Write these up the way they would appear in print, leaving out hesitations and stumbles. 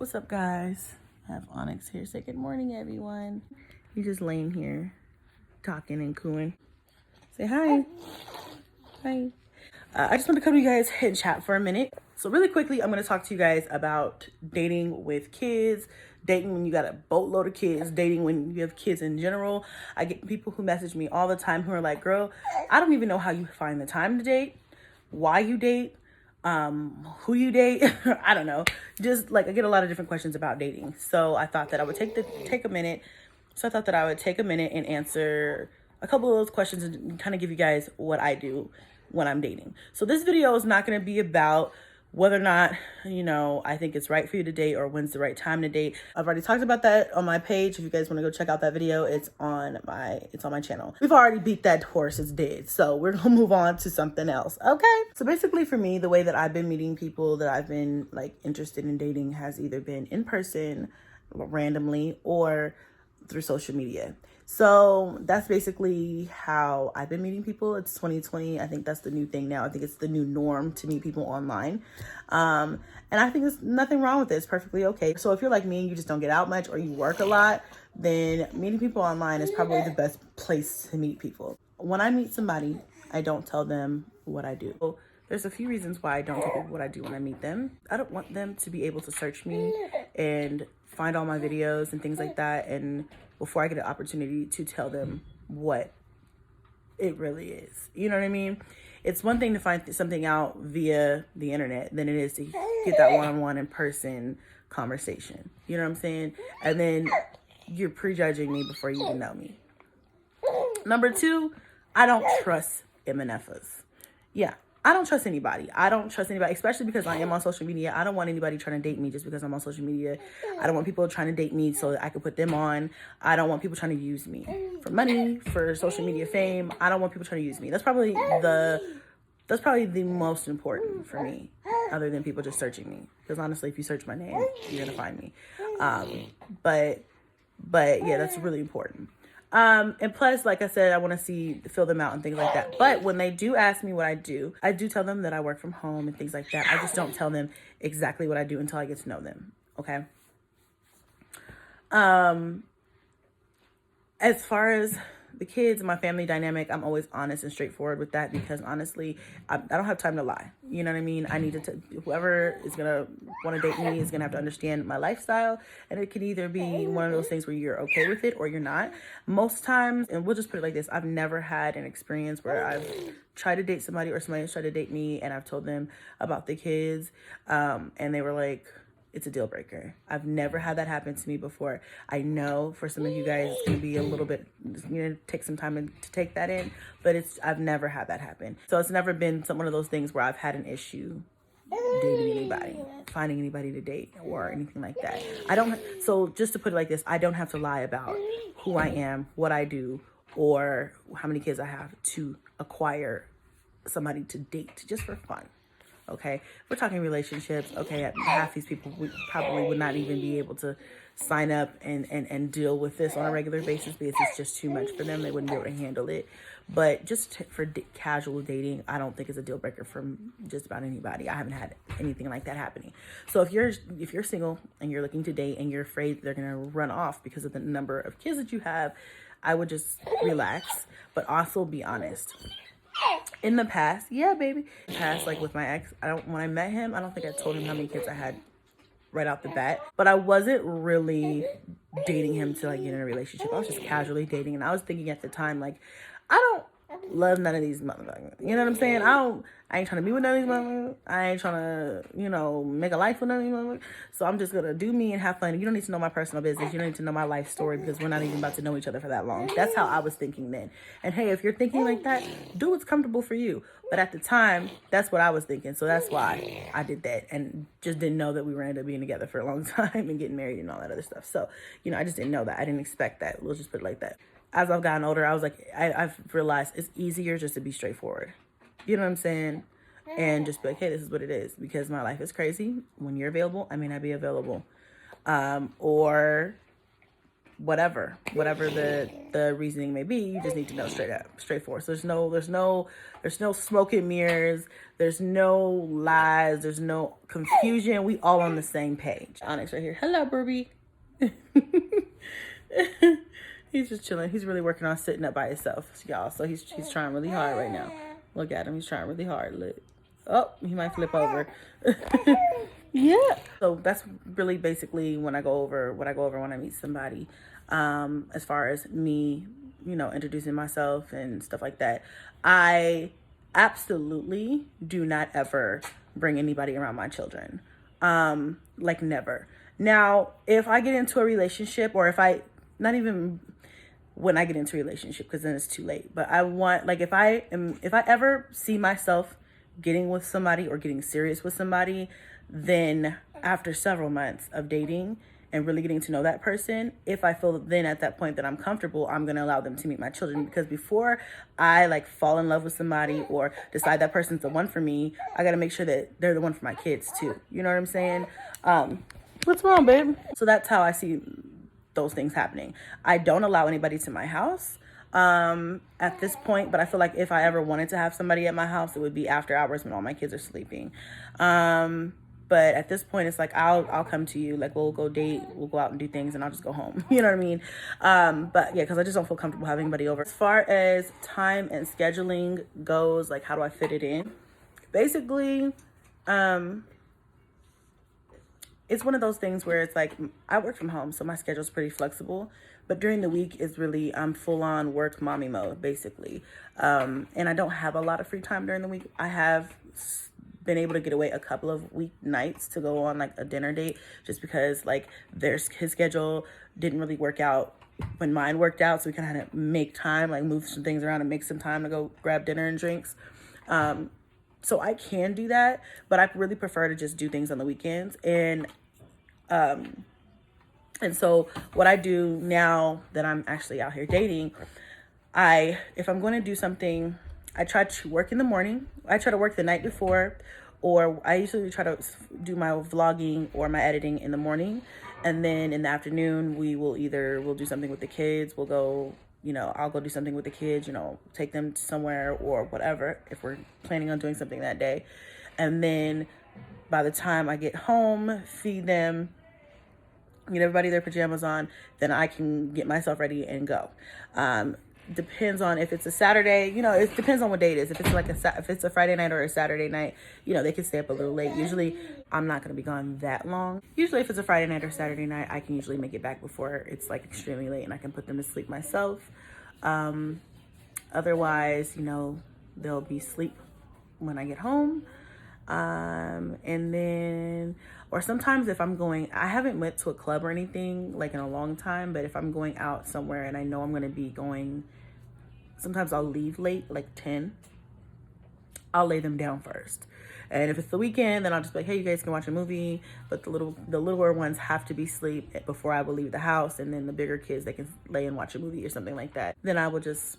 What's up, guys? I have Onyx here. Say good morning, everyone. He's just laying here talking and cooing. Say hi. Hi. I just want to come to you guys and chat for a minute. So really quickly, I'm going to talk to you guys about dating with kids, dating when you got a boatload of kids, dating when you have kids in general. I get people who message me all the time who are like, girl, I don't even know how you find the time to date, why you date, who you date. I don't know. Just like I get a lot of different questions about dating. So I thought that I would take a minute. So I thought that I would take a minute and answer a couple of those questions and kind of give you guys what I do when I'm dating. So this video is not going to be about whether or not, I think it's right for you to date or when's the right time to date. I've already talked about that on my page. If you guys want to go check out that video, it's on my channel. We've already beat that horse, it's dead. So we're going to move on to something else. Okay. So basically for me, the way that I've been meeting people that I've been like interested in dating has either been in person randomly or through social media. So that's basically how I've been meeting people. It's 2020. I think that's the new thing now. I think it's the new norm to meet people online. And I think there's nothing wrong with it. It's perfectly okay. So if you're like me and you just don't get out much or you work a lot, then meeting people online is probably the best place to meet people. When I meet somebody, I don't tell them what I do. So there's a few reasons why I don't tell people what I do when I meet them. I don't want them to be able to search me and find all my videos and things like that, and before I get an opportunity to tell them what it really is. You know what I mean? It's one thing to find something out via the internet than it is to get that one-on-one in-person conversation. You know what I'm saying? And then you're prejudging me before you even know me. Number two, I don't trust MNFs. Yeah. I don't trust anybody. I don't trust anybody, especially because I am on social media. I don't want anybody trying to date me just because I'm on social media. I don't want people trying to date me so that I can put them on. I don't want people trying to use me for money, for social media fame. I don't want people trying to use me. That's probably the most important for me, other than people just searching me. Because honestly, if you search my name, you're gonna find me. But yeah, that's really important. And plus, like I said, I want to fill them out and things like that. But when they do ask me what I do tell them that I work from home and things like that. I just don't tell them exactly what I do until I get to know them. Okay. As far as the kids and my family dynamic, I'm always honest and straightforward with that because honestly, I don't have time to lie. You know what I mean? I need to, whoever is going to want to date me is going to have to understand my lifestyle. And it can either be one of those things where you're okay with it or you're not. Most times, and we'll just put it like this, I've never had an experience where I've tried to date somebody or somebody has tried to date me and I've told them about the kids. And they were like, it's a deal breaker. I've never had that happen to me before. I know for some of you guys, it's going to be a little bit, take some time to take that in, but I've never had that happen. So it's never been one of those things where I've had an issue dating anybody, finding anybody to date or anything like that. So just to put it like this, I don't have to lie about who I am, what I do, or how many kids I have to acquire somebody to date just for fun. Okay, we're talking relationships. Okay, half these people probably would not even be able to sign up and deal with this on a regular basis because it's just too much for them. They wouldn't be able to handle it. But just for casual dating, I don't think it's a deal breaker for just about anybody. I haven't had anything like that happening. So if you're single and you're looking to date and you're afraid they're gonna run off because of the number of kids that you have, I would just relax, but also be honest. In the past, yeah, baby. In the past, like with my ex, when I met him, I don't think I told him how many kids I had right off the bat. But I wasn't really dating him to like get in a relationship. I was just casually dating, and I was thinking at the time, like, I don't love none of these motherfuckers. You know what I'm saying? I ain't trying to be with none of these motherfuckers. I ain't trying to, make a life with none of these motherfuckers. So I'm just gonna do me and have fun. You don't need to know my personal business. You don't need to know my life story because we're not even about to know each other for that long. That's how I was thinking then. And hey, if you're thinking like that, do what's comfortable for you. But at the time, that's what I was thinking. So that's why I did that and just didn't know that we were going to end up being together for a long time and getting married and all that other stuff. So, I just didn't know that. I didn't expect that. We'll just put it like that. As I've gotten older, I was like, I've realized it's easier just to be straightforward. You know what I'm saying? And just be like, hey, this is what it is. Because my life is crazy. When you're available, I may not be available. Or whatever the reasoning may be. You just need to know straightforward. So there's no smoke and mirrors, there's no lies, there's no confusion. We all on the same page. Onyx right here. Hello, Burby. He's just chilling. He's really working on sitting up by himself, y'all. So he's trying really hard right now. Look at him. He's trying really hard. Look. Oh, he might flip over. Yeah. So that's really basically when I go over when I meet somebody. As far as me, introducing myself and stuff like that. I absolutely do not ever bring anybody around my children. Like never. Now, if I get into a relationship, or not even when I get into a relationship, because then it's too late. But I want, like, if I ever see myself getting with somebody or getting serious with somebody, then after several months of dating and really getting to know that person, if I feel then at that point that I'm comfortable, I'm going to allow them to meet my children. Because before I like fall in love with somebody or decide that person's the one for me, I got to make sure that they're the one for my kids too. You know what I'm saying? What's wrong, babe? So that's how I see those things happening. I don't allow anybody to my house at this point, but I feel like if I ever wanted to have somebody at my house, it would be after hours when all my kids are sleeping. But at this point, it's like I'll come to you, like we'll go date, we'll go out and do things, and I'll just go home. You know what I mean? But yeah, because I just don't feel comfortable having anybody over. As far as time and scheduling goes, like how do I fit it in? Basically, it's one of those things where it's like I work from home, so my schedule's pretty flexible. But during the week is really I'm full on work mommy mode, basically. And I don't have a lot of free time during the week. I have been able to get away a couple of weeknights to go on like a dinner date, just because like his schedule didn't really work out when mine worked out, so we kind of make time, like move some things around and make some time to go grab dinner and drinks. So I can do that, but I really prefer to just do things on the weekends. And so what I do now that I'm actually out here dating, if I'm going to do something, I try to work in the morning. I try to work the night before, or I usually try to do my vlogging or my editing in the morning. And then in the afternoon, we'll do something with the kids. We'll go, I'll go do something with the kids, take them somewhere or whatever, if we're planning on doing something that day. And then by the time I get home, feed them, get everybody their pajamas on, then I can get myself ready and go. Depends on if it's a Saturday, it depends on what day it is. If it's like if it's a Friday night or a Saturday night, they can stay up a little late. Usually I'm not going to be gone that long. Usually if it's a Friday night or Saturday night, I can usually make it back before it's like extremely late and I can put them to sleep myself. Otherwise, they'll be asleep when I get home. And then, or sometimes if I'm I haven't went to a club or anything like in a long time, but if I'm going out somewhere and I know I'm going to be going, sometimes I'll leave late, like 10, I'll lay them down first. And if it's the weekend, then I'll just be like, hey, you guys can watch a movie, but the littler ones have to be asleep before I will leave the house. And then the bigger kids, they can lay and watch a movie or something like that. Then I will just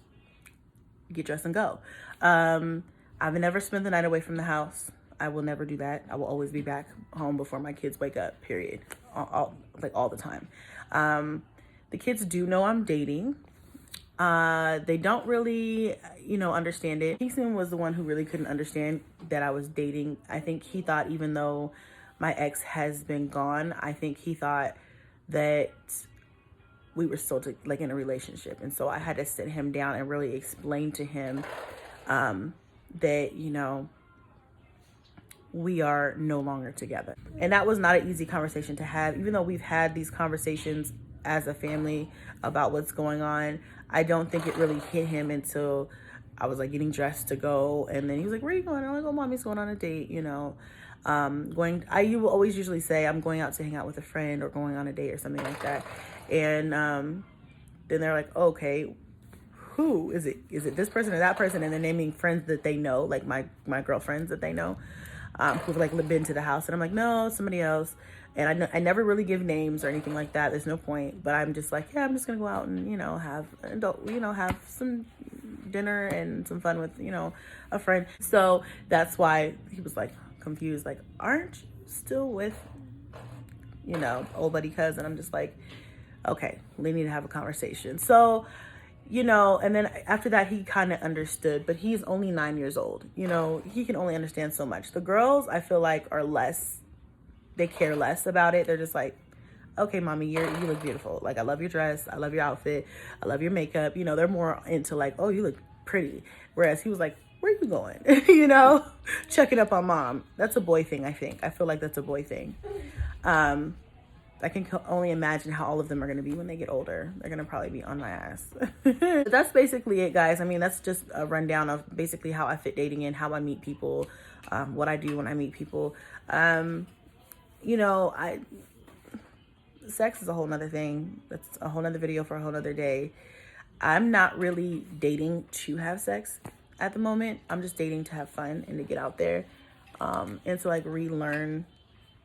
get dressed and go. I've never spent the night away from the house. I will never do that. I will always be back home before my kids wake up, period. All the time. The kids do know I'm dating. They don't really, understand it. Kingston was the one who really couldn't understand that I was dating. I think he thought, even though my ex has been gone, I think he thought that we were still in a relationship. And so I had to sit him down and really explain to him that, we are no longer together. And that was not an easy conversation to have. Even though we've had these conversations as a family about what's going on, I don't think it really hit him until I was like getting dressed to go. And then he was like, where are you going? I'm like, oh, mommy's going on a date, you will always usually say I'm going out to hang out with a friend or going on a date or something like that. And then they're like, oh, okay, who is it? Is it this person or that person? And they're naming friends that they know, like my girlfriends that they know. Who've been to the house, and I'm like, no, somebody else. And I never really give names or anything like that. There's no point. But I'm just like, yeah, I'm just gonna go out and have some dinner and some fun with a friend. So that's why he was like confused, like, aren't you still with old buddy cousin? I'm just like, Okay, we need to have a conversation. So, you know, and then after that, he kind of understood, but he's only 9 years old. You know, he can only understand so much. The girls, I feel like, are less, they care less about it. They're just like, okay, mommy, you look beautiful. Like, I love your dress. I love your outfit. I love your makeup. You know, they're more into like, oh, you look pretty. Whereas he was like, where are you going? You know, checking up on mom. That's a boy thing, I think. I feel like that's a boy thing. I can only imagine how all of them are going to be when they get older. They're going to probably be on my ass. But that's basically it, guys. I mean, that's just a rundown of basically how I fit dating in, how I meet people, what I do when I meet people. You know, sex is a whole nother thing. That's a whole nother video for a whole nother day. I'm not really dating to have sex at the moment. I'm just dating to have fun and to get out there and to like relearn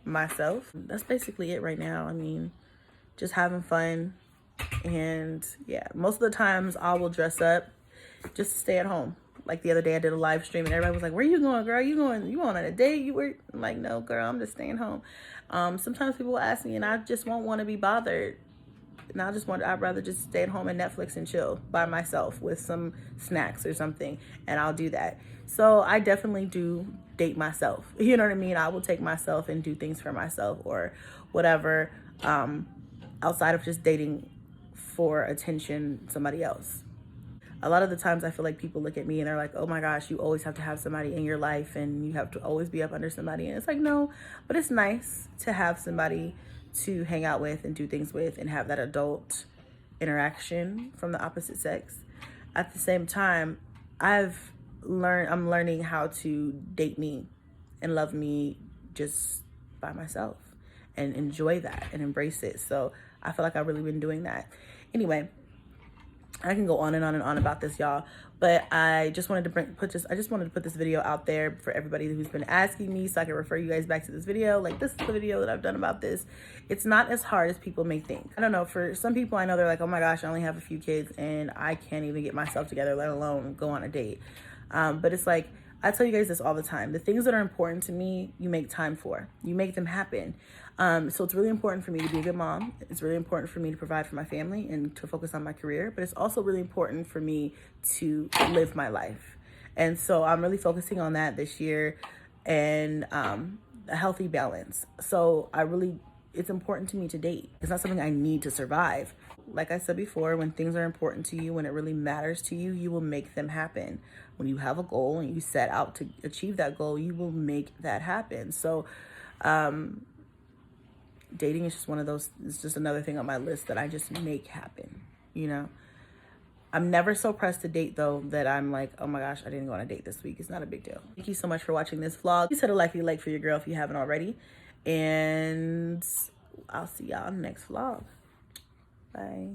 myself. That's basically it right now. I mean, just having fun. And yeah, most of the times I will dress up just to stay at home. Like the other day I did a live stream and everybody was like, where you going, girl? You going on a date? I'm like, no, girl, I'm just staying home. Sometimes people will ask me and I just won't want to be bothered. And I'd rather just stay at home and Netflix and chill by myself with some snacks or something. And I'll do that. So I definitely do date myself. You know what I mean? I will take myself and do things for myself or whatever, outside of just dating for attention, somebody else. A lot of the times I feel like people look at me and they're like, oh my gosh, you always have to have somebody in your life and you have to always be up under somebody. And it's like, no, but it's nice to have somebody to hang out with and do things with and have that adult interaction from the opposite sex. At the same time, I'm learning how to date me and love me just by myself and enjoy that and embrace it. So I feel like I've really been doing that. Anyway, I can go on and on and on about this, y'all, but I just wanted to put this video out there for everybody who's been asking me so I can refer you guys back to this video. Like, this is the video that I've done about this. It's not as hard as people may think. I don't know, for some people I know they're like, oh my gosh, I only have a few kids and I can't even get myself together, let alone go on a date. But it's like, I tell you guys this all the time. The things that are important to me, you make time for. You make them happen. So it's really important for me to be a good mom. It's really important for me to provide for my family and to focus on my career. But it's also really important for me to live my life. And so I'm really focusing on that this year and a healthy balance. So it's important to me to date. It's not something I need to survive. Like I said before, when things are important to you, when it really matters to you, you will make them happen. When you have a goal and you set out to achieve that goal, you will make that happen. So dating is just one of those, it's just another thing on my list that I just make happen, you know? I'm never so pressed to date though that I'm like, oh my gosh, I didn't go on a date this week. It's not a big deal. Thank you so much for watching this vlog. Please hit a like for your girl if you haven't already. And I'll see y'all in the next vlog. Bye.